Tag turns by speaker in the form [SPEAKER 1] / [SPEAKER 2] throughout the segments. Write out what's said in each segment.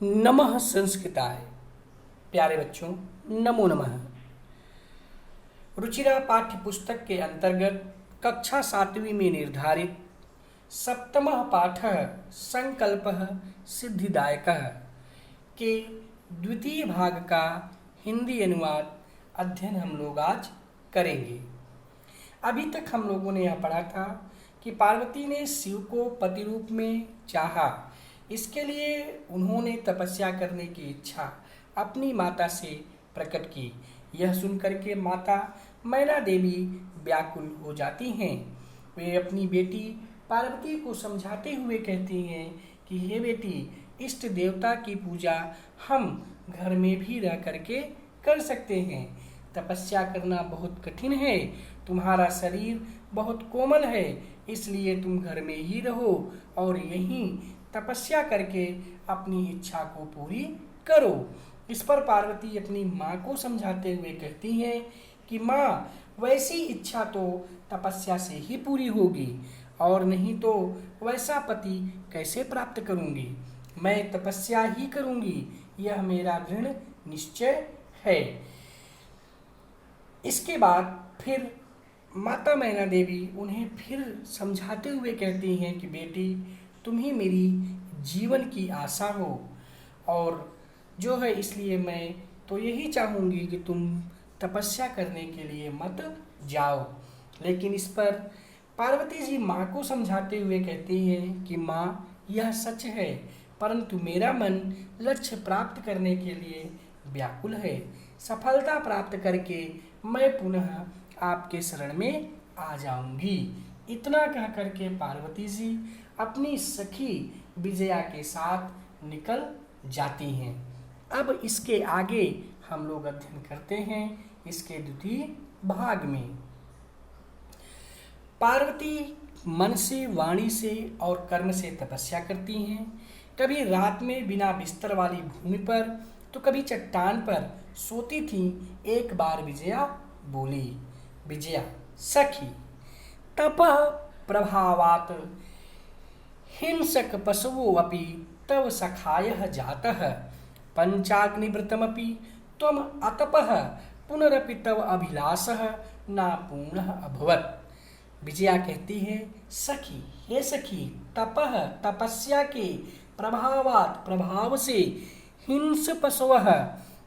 [SPEAKER 1] नमः संस्कृताय। प्यारे बच्चों, नमो नमः। रुचिरा पाठ्य पुस्तक के अंतर्गत कक्षा 7वीं में निर्धारित सप्तमः पाठः संकल्पः सिद्धिदायकः के द्वितीय भाग का हिंदी अनुवाद अध्ययन हम लोग आज करेंगे। अभी तक हम लोगों ने यह पढ़ा था कि पार्वती ने शिव को पति रूप में चाहा। इसके लिए उन्होंने तपस्या करने की इच्छा अपनी माता से प्रकट की। यह सुनकर के माता मैना देवी व्याकुल हो जाती हैं। वे अपनी बेटी पार्वती को समझाते हुए कहती हैं कि हे बेटी, इष्ट देवता की पूजा हम घर में भी रह करके कर सकते हैं। तपस्या करना बहुत कठिन है। तुम्हारा शरीर बहुत कोमल है, इसलिए तुम घर में ही रहो और यहीं तपस्या करके अपनी इच्छा को पूरी करो। इस पर पार्वती अपनी माँ को समझाते हुए कहती हैं कि माँ, वैसी इच्छा तो तपस्या से ही पूरी होगी और नहीं तो वैसा पति कैसे प्राप्त करूँगी। मैं तपस्या ही करूँगी, यह मेरा दृढ़ निश्चय है। इसके बाद फिर माता मैना देवी उन्हें फिर समझाते हुए कहती हैं कि बेटी, तुम ही मेरी जीवन की आशा हो और जो है, इसलिए मैं तो यही चाहूँगी कि तुम तपस्या करने के लिए मत जाओ। लेकिन इस पर पार्वती जी माँ को समझाते हुए कहती हैं कि माँ, यह सच है, परंतु मेरा मन लक्ष्य प्राप्त करने के लिए व्याकुल है। सफलता प्राप्त करके मैं पुनः आपके शरण में आ जाऊंगी। इतना कह करके पार्वती जी अपनी सखी विजया के साथ निकल जाती हैं। अब इसके आगे हम लोग अध्ययन करते हैं इसके द्वितीय भाग में। पार्वती मन से, वाणी से और कर्म से तपस्या करती हैं। कभी रात में बिना बिस्तर वाली भूमि पर तो कभी चट्टान पर सोती थीं। एक बार विजया बोली, विजया सखी, तपः प्रभावात् हिंसक पशवो अपि तव सखायः जातः पंचाग्निव्रतमपि त्वम् अतपः पुनरपि तव अभिलाषः न पूर्णः अभवत्। विजया कहती है, सखी, हे सखी, तपः तपस्या के, प्रभावात् प्रभाव से, हिंस पशवः,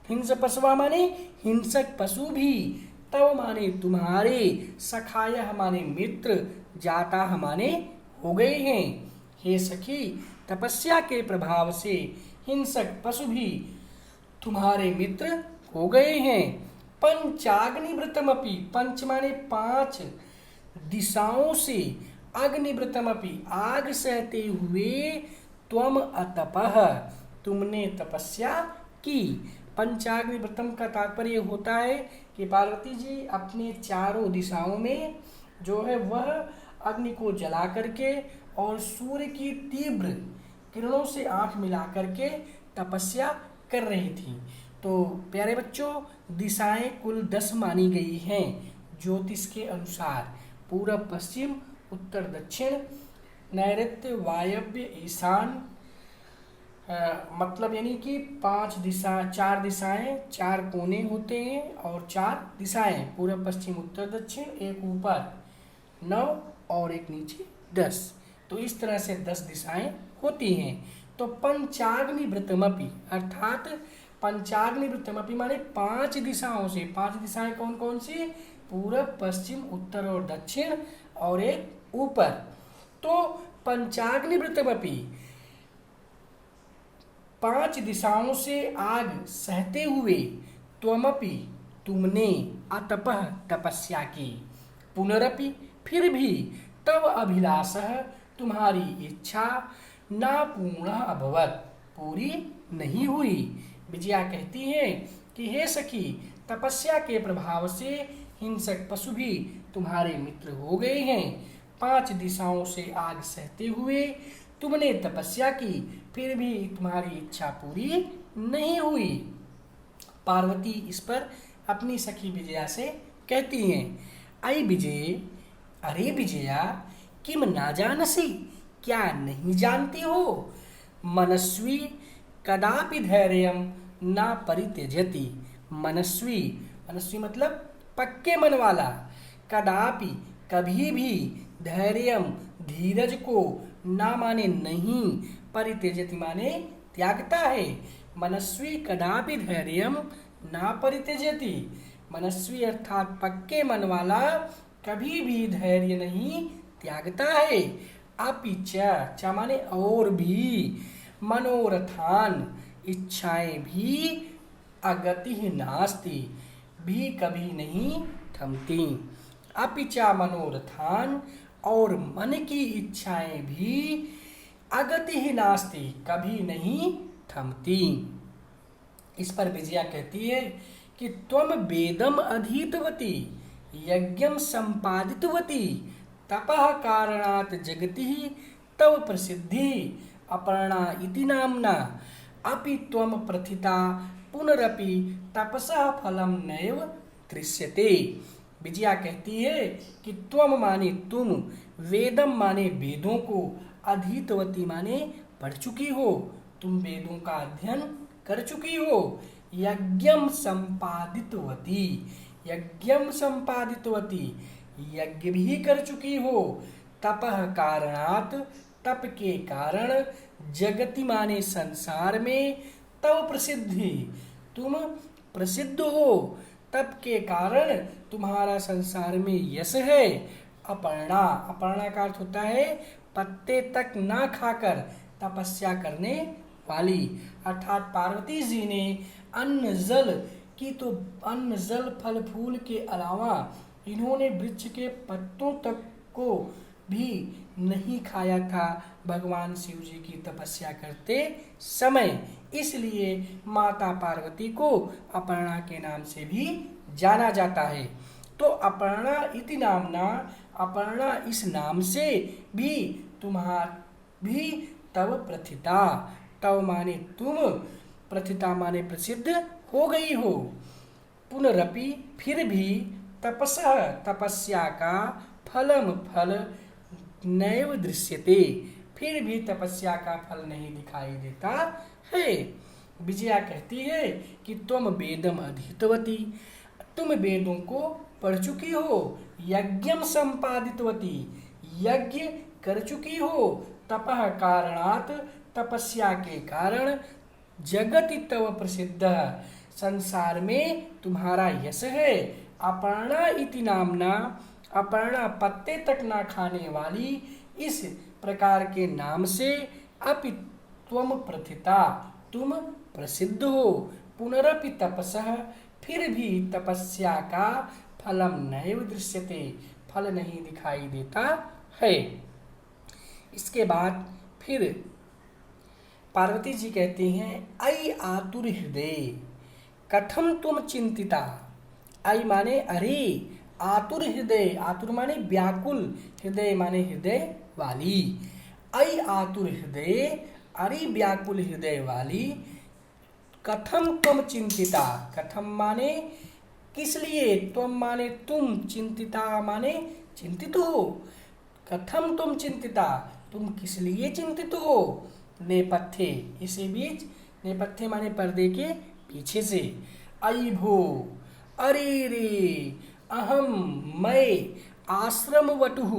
[SPEAKER 1] हिंस पशवः माने हिंसक पशु भी, तव माने तुम्हारे, सखायः माने मित्र, जाता माने हो गए हैं। हे सखी, तपस्या के प्रभाव से हिंसक पशु भी तुम्हारे मित्र हो गए हैं। पंचाग्निव्रतमपि, पंच माने 5 दिशाओं से, अग्निव्रतमपि आग सहते हुए, त्वम अतपः तुमने तपस्या की। पंचाग्निव्रतम का तात्पर्य होता है कि पार्वती जी अपने चारों दिशाओं में जो है वह अग्नि को जला करके और सूर्य की तीव्र किरणों से आंख मिला करके तपस्या कर रही थी। तो प्यारे बच्चों, दिशाएं कुल 10 मानी गई हैं ज्योतिष के अनुसार। पूरब, पश्चिम, उत्तर, दक्षिण, नैऋत्य, वायव्य, ईशान, मतलब यानी कि 4 दिशाएं, 4 कोने होते हैं और 4 दिशाएं, पूरब, पश्चिम, उत्तर, दक्षिण, एक ऊपर 9 और एक नीचे 10। तो इस तरह से 10 दिशाएं होती हैं। तो पंचाग्निव्रतमपि अर्थात पंचाग्निव्रतमपि माने 5 दिशाओं से। 5 दिशाएं कौन कौन सी? पूरब, पश्चिम, उत्तर और दक्षिण और एक ऊपर। तो पंचाग्निव्रतमपि 5 दिशाओं से आग सहते हुए, त्वमपि तुमने, अतपः तपस्या की, पुनरपि फिर भी, तव अभिलाषः तुम्हारी इच्छा, ना पूर्णः अभवत् पूरी नहीं हुई। विजया कहती है कि हे सखी, तपस्या के प्रभाव से हिंसक पशु भी तुम्हारे मित्र हो गए हैं। 5 दिशाओं से आग सहते हुए तुमने तपस्या की, फिर भी तुम्हारी इच्छा पूरी नहीं हुई। पार्वती इस पर अपनी सखी विजया से कहती हैं, अय विजय, अरे विजया, किम ना जानसी, क्या नहीं जानती हो? मनस्वी कदापि धैर्यं न परित्यजति। मनस्वी, मनस्वी मतलब पक्के मन वाला, कदापि कभी भी, धैर्यम धीरज को, ना माने नहीं, परित्यजति माने त्यागता है। मनस्वी कदापि धैर्यम ना परित्यजति, मनस्वी अर्थात पक्के मन वाला कभी भी धैर्य नहीं त्यागता है। अपि च माने और भी, मनोरथान इच्छाएं भी, अगति नास्ति भी कभी नहीं थमती। अपि च मनोरथान और मन की इच्छाएं भी, अगति ही नास्ति कभी नहीं थमती। इस पर विजया कहती है कि त्वम वेदम अधीतवती यज्ञम संपादितवती तपः कारणात् जगति तव प्रसिद्धि अपर्णा इति नाम्ना अपि त्वम प्रथिता पुनरपि तपसः फलम नैव दृश्यते। विजया कहती है कि त्वम माने तुम, वेदम माने वेदों को, अधीतवती माने पढ़ चुकी हो, तुम वेदों का अध्ययन कर चुकी हो। यज्ञम संपादितवती, यज्ञम संपादितवती यज्ञ भी कर चुकी हो। तपः कारणात् तप के कारण, जगति माने संसार में, तव प्रसिद्धि तुम प्रसिद्ध हो, तप के कारण तुम्हारा संसार में यश है। अपर्णा, अपर्णा का अर्थ होता है पत्ते तक ना खाकर तपस्या करने वाली, अर्थात पार्वती जी ने अन्न जल की तो अन्न जल फल फूल के अलावा इन्होंने वृक्ष के पत्तों तक को भी नहीं खाया था भगवान शिव जी की तपस्या करते समय। इसलिए माता पार्वती को अपर्णा के नाम से भी जाना जाता है। तो अपर्णा इति नामना, अपर्णा इस नाम से भी भी तव प्रथिता, तव माने तुम, प्रथिता माने प्रसिद्ध हो गई हो। पुनरपि फिर भी, तपसः तपस्या का, फलम फल, नैव दृश्यते फिर भी तपस्या का फल नहीं दिखाई देता है। विजया कहती है कि तुम वेदम अधीतवती, तुम वेदों को पढ़ चुकी हो। यज्ञम संपादितवती यज्ञ कर चुकी हो। तपः कारणात् तपस्या के कारण, जगति तव प्रसिद्ध संसार में तुम्हारा यश है। अपर्णा इति नामना, अपर्णा पत्ते तक ना खाने वाली इस प्रकार के नाम से, अपि त्वम प्रथिता तुम प्रसिद्ध हो। पुनरपि तपसः फिर भी तपस्या का, फलम नैव दृश्यते फल नहीं दिखाई देता है। इसके बाद फिर पार्वती जी कहती हैं, अयि आतुर हृदय कथम तुम चिंतिता। अयि माने अरे, आतुर हृदय, आतुर माने व्याकुल, हृदय माने हृदय वाली। अयि आतुर हृदय, अरे व्याकुल हृदय वाली, कथम तुम चिंतिता, कथम माने किस लिए, तुम माने तुम, चिंतिता माने चिंतित हो। कथम तुम चिंतिता, तुम किस लिए चिंतित हो। नेपथ्य, इसी बीच नेपथ्य माने पर्दे के पीछे से। अयि भो, अरे रे, अहम मैं, आश्रम वटुः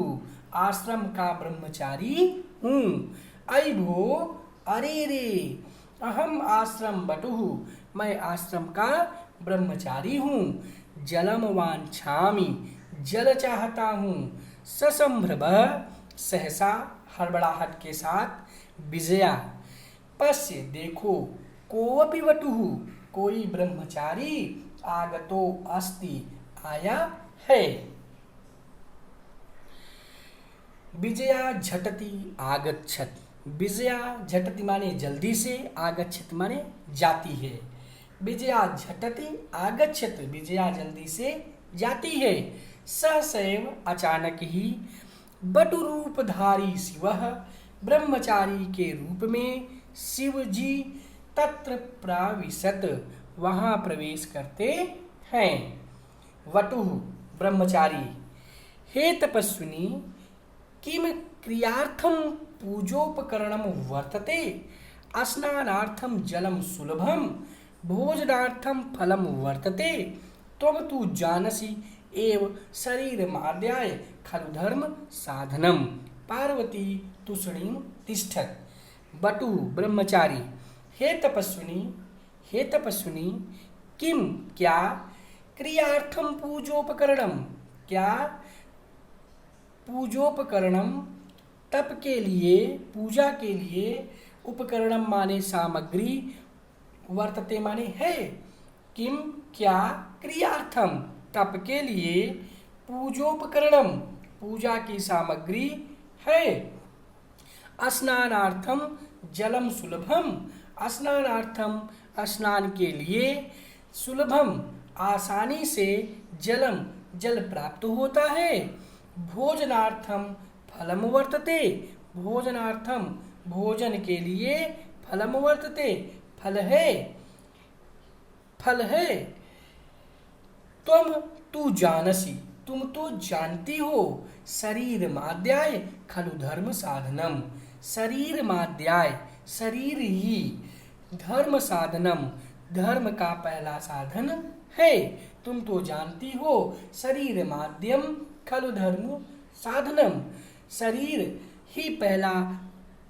[SPEAKER 1] आश्रम का ब्रह्मचारी हूँ। अयि भो, अरे रे, अहम आश्रम वटुः मैं आश्रम का ब्रह्मचारी हूँ। जलम वांछामि जल चाहता हूँ। ससंभ्रभ सहसा हड़बड़ाहट के साथ। विजया पश्य देखो, कोऽपि वटुः कोई ब्रह्मचारी, आगतो अस्ति आया है। विजया झटति आगच्छत, विजया झटति माने जल्दी से, आगच्छत माने जाती है। विजया झटति आगच्छत, विजया जल्दी से जाती है। सहसैव अचानक ही, बटु रूपधारी शिवः ब्रह्मचारी के रूप में शिव जी तत्र प्राविशत वहाँ प्रवेश करते हैं। वटुः ब्रह्मचारी, हे तपस्विनी किम क्रियार्थम पूजोपकरणम वर्तते। स्नानार्थम जलम सुलभम भोजनार्थम फलम वर्तते त्वं तु जानसि एव शरीरमाद्याय खलु धर्म साधनम। पार्वती तूष्णीं तिष्ठत्। बटुः ब्रह्मचारी, हे तपस्विनी किम क्या क्रियार्थम पूजोपकरणम, क्या पूजोपकरणम तप के लिए, पूजा के लिए, उपकरणम माने सामग्री, वर्तते माने है, किम क्या क्रियार्थम तप के लिए, पूजोपकरणम पूजा की सामग्री है, स्नानार्थम जलम सुलभम स्नानार्थम स्नान के लिए, सुलभम आसानी से, जलम जल प्राप्त होता है, भोजनार्थम फलम वर्तते भोजनार्थम भोजन के लिए, फलम वर्तते फल है, तुम तू जानसी तुम तो जानती हो, शरीर माध्याय खलु धर्म साधनम, शरीर माध्याय शरीर ही, धर्म साधनम धर्म का पहला साधन है। तुम तो जानती हो शरीर माध्यम खलु धर्म साधनम,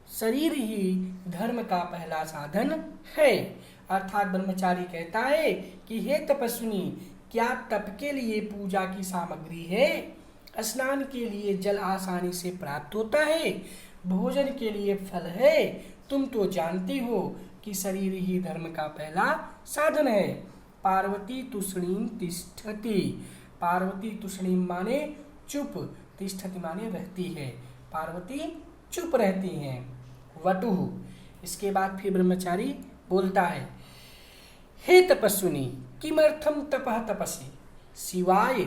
[SPEAKER 1] शरीर ही धर्म का पहला साधन है। अर्थात ब्रह्मचारी कहता है कि हे तपस्विनी, क्या तप के लिए पूजा की सामग्री है, स्नान के लिए जल आसानी से प्राप्त होता है, भोजन के लिए फल है, तुम तो जानती हो कि शरीर ही धर्म का पहला साधन है। पार्वती तूष्णीं तिष्ठति। पार्वती तूष्णीं माने चुप, तिष्ठति माने रहती है, पार्वती चुप रहती हैं। वटुः, इसके बाद फिर ब्रह्मचारी बोलता है, हे तपस्विनी किमर्थम तपः तपसि शिवाय।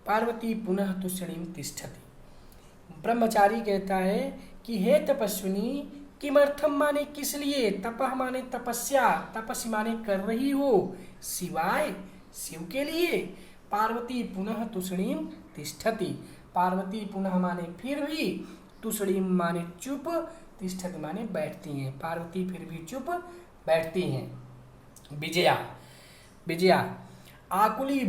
[SPEAKER 1] पार्वती पुनः तूष्णीं तिष्ठति। ब्रह्मचारी कहता है कि हे तपस्विनी, किमर्थम माने किस लिए, तपः माने तपस्या, तपस्या माने कर रही हो, शिवाय शिव के लिए। पार्वती पुनः तूष्णीं तिष्ठति। पार्वती पुनः माने फिर भी, तूष्णीं माने चुप, तिष्ठति माने बैठती हैं, पार्वती फिर भी चुप बैठती हैं। विजया आकुली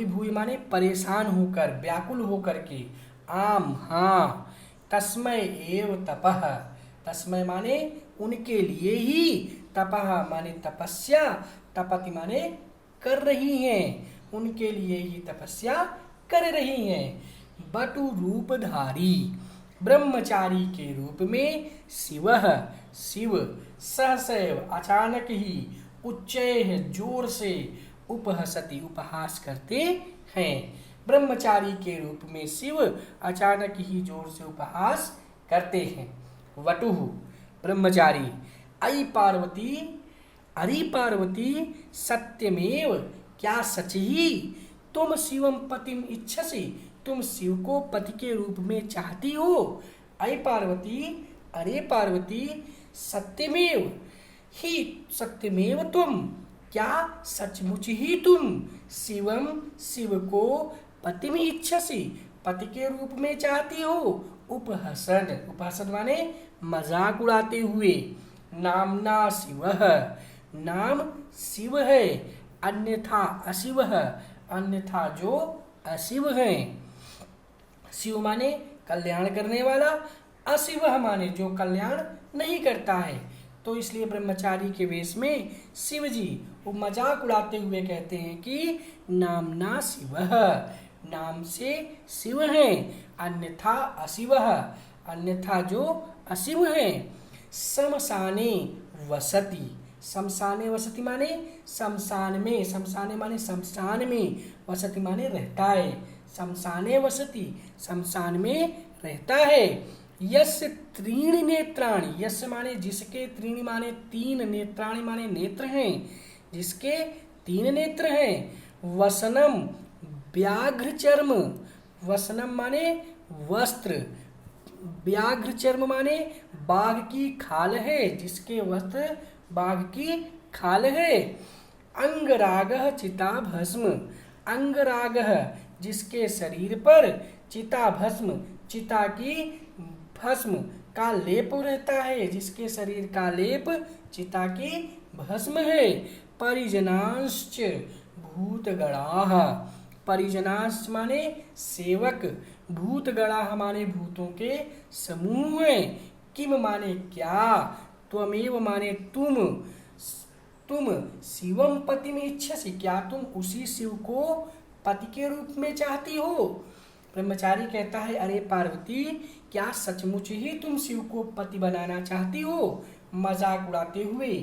[SPEAKER 1] भूय माने परेशान होकर, व्याकुल होकर के, आम हाँ, तस्मै एव तपः, तस्मै माने उनके लिए ही, तपः माने तपस्या, तपति माने कर रही हैं, उनके लिए ही तपस्या कर रही हैं। बटु रूपधारी, ब्रह्मचारी के रूप में, शिव सहसैव अचानक ही, उच्चैः जोर से, उपहसति उपहास करते हैं। ब्रह्मचारी के रूप में शिव अचानक ही जोर से उपहास करते हैं। वटुः ब्रह्मचारी, अरि पार्वती सत्यमेव, क्या सच ही, तुम शिवम पतिम इच्छसि, तुम शिव को पति के रूप में चाहती हो। अरे पार्वती सत्यमेव ही, सत्यमेव तुम, क्या सचमुच ही तुम, शिव को पतिम इच्छसि, पति के रूप में चाहती हो। उपहसन माने मजाक उड़ाते हुए, नामना शिवः, नाम शिव है, अन्यथा अशिवः, अन्यथा जो अशिव है। शिव माने कल्याण करने वाला, अशिवः माने जो कल्याण नहीं करता है। तो इसलिए ब्रह्मचारी के वेश में शिव जी वो मजाक उड़ाते हुए कहते हैं कि नामना शिवः, नाम से शिव हैं, अन्यथा अशिवः, अन्यथा जो अशिव हैं। शमशाने वसति, शमशाने वसति माने शमशान में, शमशाने माने शमशान में, वसति माने रहता है, शमशाने वसति शमशान में रहता है। यस्य त्रीणि नेत्राणि, यस्य माने जिसके, त्रीणि माने तीन, नेत्राणि माने नेत्र हैं, जिसके तीन नेत्र हैं। वसनम व्याघ्र चर्म, वसनम माने वस्त्र, व्याघ्र चर्म माने बाघ की खाल है, जिसके वस्त्र बाघ की खाल है। अंगरागः चिता भस्म, अंगरागः जिसके शरीर पर, चिता भस्म चिता की भस्म का लेप रहता है, जिसके शरीर का लेप चिता की भस्म है। परिजनांश्च भूतगणाः, परिजनांश माने सेवक, भूतगणाः माने भूतों के समूह है। किम माने क्या, त्वमेव माने तुम शिवम पति में इच्छसी, क्या तुम उसी शिव को पति के रूप में चाहती हो। ब्रह्मचारी कहता है, अरे पार्वती, क्या सचमुच ही तुम शिव को पति बनाना चाहती हो। मजाक उड़ाते हुए,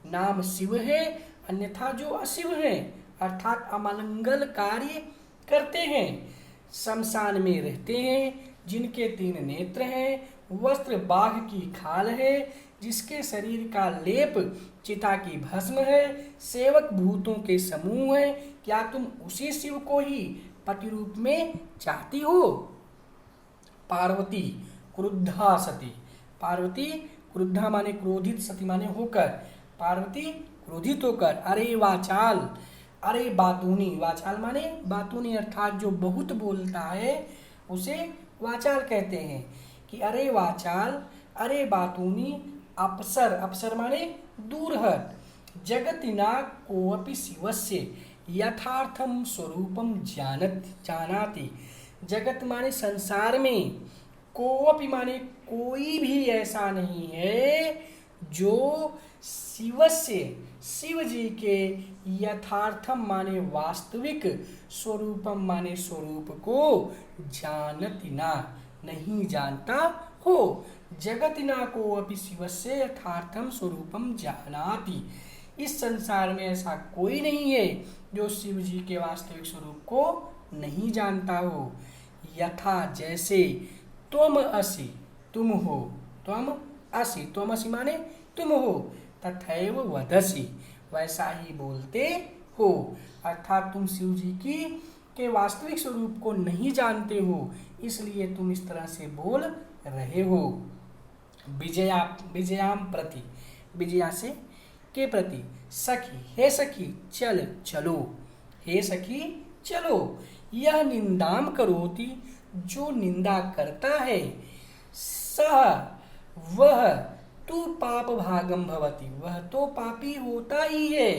[SPEAKER 1] नाम शिव है, अन्यथा जो अशिव है, अर्थात अमंगल कार्य करते हैं, शमशान में रहते हैं, जिनके 3 नेत्र हैं, वस्त्र बाघ की खाल है, जिसके शरीर का लेप चिता की भस्म है, सेवक भूतों के समूह है, क्या तुम उसी शिव को ही पति रूप में चाहती हो। पार्वती क्रुद्धा सती, पार्वती क्रुद्धा माने क्रोधित, सती माने होकर, पार्वती क्रोधित होकर, अरे वाचाल, अरे बातूनी, वाचाल माने बातूनी अर्थात जो बहुत बोलता है उसे वाचाल कहते हैं, कि अरे वाचाल, अरे बातूनी, अपसर, अपसर माने दूर हट, जगतिना कोऽपि शिवस्य यथार्थम स्वरूपम जानाति, जगत माने संसार में, कोऽपि माने कोई भी ऐसा नहीं है जो शिवस्य, शिव जी के, यथार्थम माने वास्तविक, स्वरूपम माने स्वरूप को, जानति ना नहीं जानता हो। जगतिना को अपि शिवस्य यथार्थम स्वरूपम जानाति, इस संसार में ऐसा कोई नहीं है जो शिव जी के वास्तविक स्वरूप को नहीं जानता हो। यथा जैसे, त्वम असि, तुम हो, त्वम असि, त्वम असि माने तुम हो, तथैव वदसि, वैसा ही बोलते हो, अर्थात तुम शिव जी की के वास्तविक स्वरूप को नहीं जानते हो, इसलिए तुम इस तरह से बोल रहे हो। विजयाम प्रति, विजया से के प्रति, सखी, हे सखी चल चलो, हे सखी चलो, यह निंदाम करोति, जो निंदा करता है, सह वह, तू पाप भागम भवति, वह तो पापी होता ही है।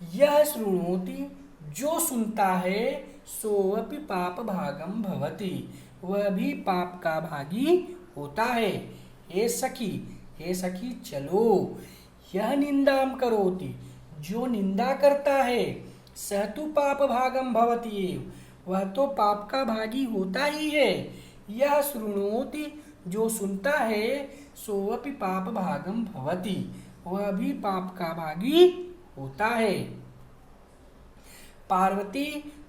[SPEAKER 1] यह शृणोति, जो सुनता है, सोऽपि पाप भागम भवति, वह भी पाप का भागी होता है। हे सखी, हे सखी चलो, यह निंदाम करोति, जो निंदा करता है, सह तु पाप भागम भवति, वह तो पाप का भागी होता ही है। यह शृणोति, जो सुनता है, सोऽपि पाप भागम भवति, वह भी पाप का भागी होता है। पार्वती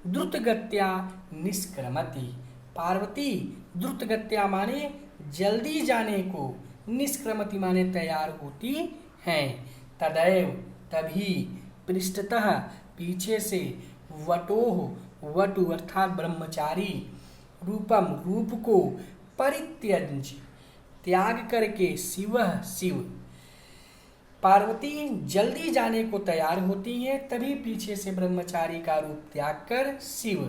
[SPEAKER 1] द्रुतगत्या निष्क्रमति, पार्वती द्रुतगत्या माने जल्दी जाने को, निष्क्रमति माने तैयार होती हैं। तदैव तभी, पृष्ठतः पीछे से, वटोह, वटु अर्थात ब्रह्मचारी, रूपम रूप को, परित्यज त्याग करके, शिव शिव, पार्वती जल्दी जाने को तैयार होती हैं, तभी पीछे से ब्रह्मचारी का रूप त्याग कर शिव,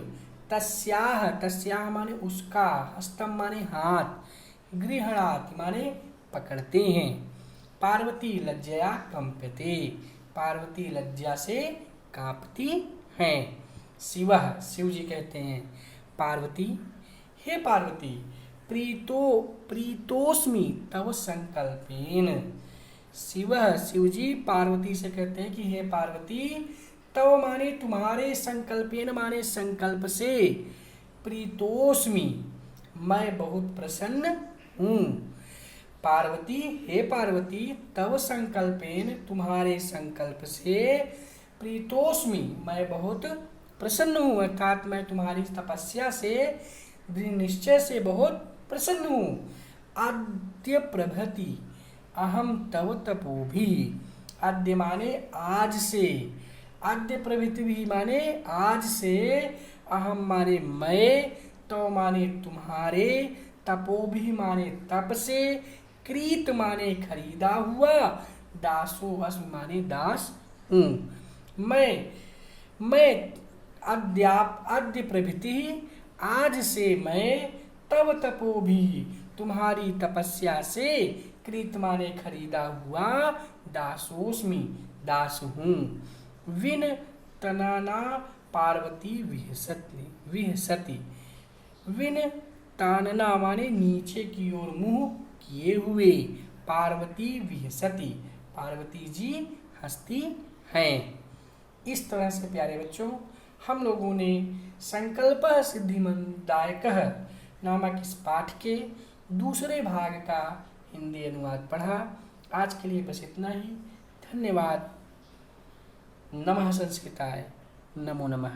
[SPEAKER 1] तस्याह, तस्याह माने उसका, हस्तम माने हाथ, गृहणाति माने पकड़ते हैं। पार्वती लज्जया कंप्यते, पार्वती लज्जा से कांपती हैं। शिव, शिव जी कहते हैं, पार्वती, हे पार्वती, प्रीतोस्मि तव संकल्पेन, शिव, शिव जी पार्वती से कहते हैं कि हे पार्वती, तव माने तुम्हारे, संकल्पेन माने संकल्प से, प्रीतोस्मि मैं बहुत प्रसन्न हूँ। पार्वती, हे पार्वती, तव संकल्पेन तुम्हारे संकल्प से, प्रीतोस्मि मैं बहुत प्रसन्न हूँ, अर्थात मैं तुम्हारी तपस्या से, दृढ़ निश्चय से बहुत प्रसन्न हूँ। आद्य प्रभृति अहम तव तपोभी, आद्य माने आज से, आद्य प्रभृति भी माने आज से, अहम माने मैं, तो माने तुम्हारे, तपोभी माने तप से, क्रीत माने खरीदा हुआ, दासो हस्म माने दास हूँ। मैं आद्य प्रभृति आज से मैं, तब तपोभी तुम्हारी तपस्या से कृत माने खरीदा हुआ दासोस्मि दास हूँ। विन तनाना पार्वती विहसती। विन तानना माने नीचे की ओर मुंह किए हुए, पार्वती विहसती पार्वती जी हंसती हैं। इस तरह से प्यारे बच्चों हम लोगों ने संकल्प सिद्धिमदायकः नामक इस पाठ के दूसरे भाग का हिंदी अनुवाद पढ़ा। आज के लिए बस इतना ही। धन्यवाद। नमः संस्कृताय। नमो नमः।